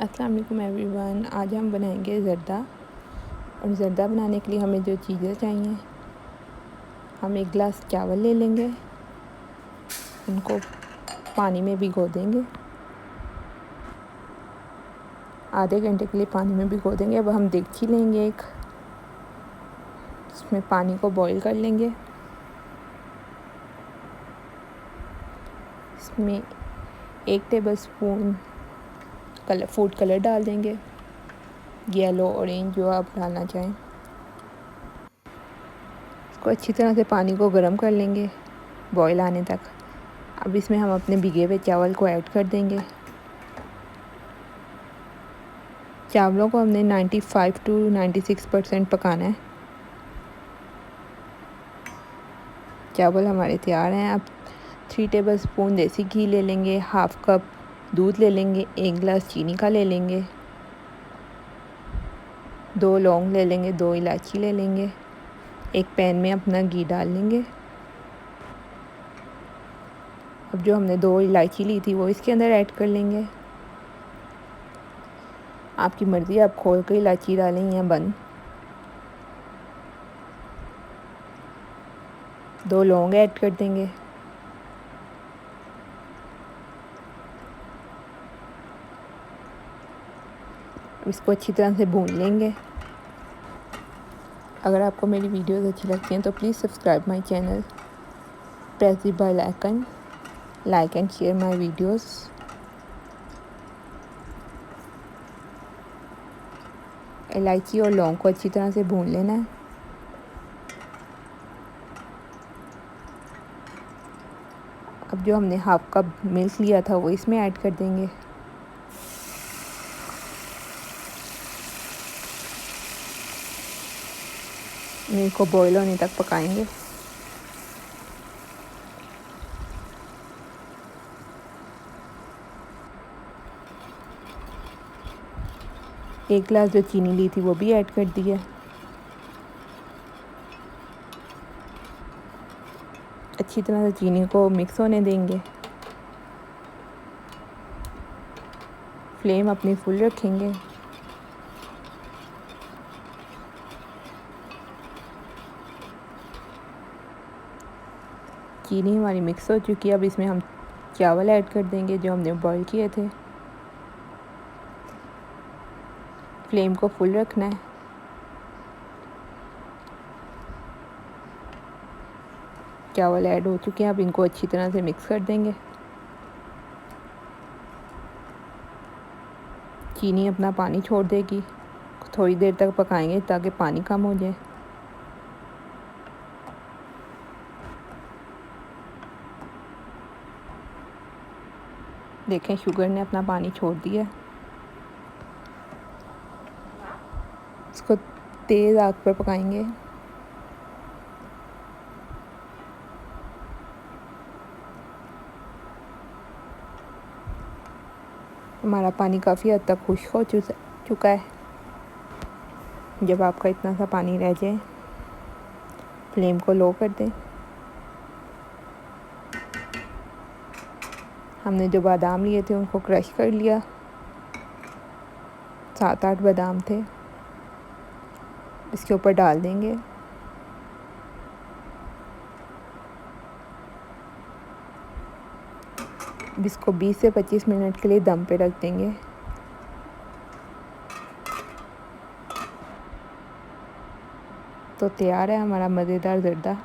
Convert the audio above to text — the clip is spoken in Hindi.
अस्सलाम वालेकुम एवरीवन। आज हम बनाएंगे ज़र्दा। और ज़र्दा बनाने के लिए हमें जो चीज़ें चाहिए, हम एक गिलास चावल ले लेंगे, उनको पानी में भिगो देंगे, आधे घंटे के लिए पानी में भिगो देंगे। अब हम देगची लेंगे एक, उसमें पानी को बॉईल कर लेंगे। इसमें 1 टेबलस्पून फूड कलर डाल देंगे, येलो ऑरेंज जो आप डालना चाहें। इसको अच्छी तरह से पानी को गर्म कर लेंगे बॉईल आने तक। अब इसमें हम अपने भिगे हुए चावल को ऐड कर देंगे। चावलों को हमने 95 to 96% पकाना है। चावल हमारे तैयार हैं। अब 3 टेबलस्पून देसी घी ले लेंगे, हाफ़ कप दूध ले लेंगे, 1 गिलास चीनी का ले लेंगे, 2 लौंग ले लेंगे, 2 इलायची ले लेंगे। एक पैन में अपना घी डाल लेंगे। अब जो हमने 2 इलायची ली थी वो इसके अंदर ऐड कर लेंगे। आपकी मर्ज़ी, आप खोल कर इलायची डालें या बंद। 2 लौंग ऐड कर देंगे। इसको अच्छी तरह से भून लेंगे। अगर आपको मेरी वीडियोस अच्छी लगती हैं तो please subscribe my channel, press the bell icon, like and share my videos. इलायची और लौंग को अच्छी तरह से भून लेना है। अब जो हमने हाफ़ कप मिल्क लिया था वो इसमें ऐड कर देंगे। मिल्क को बॉईल होने तक पकाएंगे। एक गिलास जो चीनी ली थी वो भी ऐड कर दी है। अच्छी तरह से चीनी को मिक्स होने देंगे। फ्लेम अपनी फुल रखेंगे। चीनी हमारी मिक्स हो चुकी है। अब इसमें हम चावल ऐड कर देंगे जो हमने बॉईल किए थे। फ्लेम को फुल रखना है। चावल ऐड हो चुके हैं। अब इनको अच्छी तरह से मिक्स कर देंगे। चीनी अपना पानी छोड़ देगी। थोड़ी देर तक पकाएंगे ताकि पानी कम हो जाए। देखें, शुगर ने अपना पानी छोड़ दिया। इसको तेज़ आग पर पकाएंगे। हमारा पानी काफ़ी हद तक खुश्क हो चुका है। जब आपका इतना सा पानी रह जाए, फ्लेम को लो कर दें। हमने जो बादाम लिए थे उनको क्रश कर लिया। 7-8 बादाम थे, इसके ऊपर डाल देंगे। इसको 20 से 25 मिनट के लिए दम पे रख देंगे। तो तैयार है हमारा मज़ेदार ज़र्दा।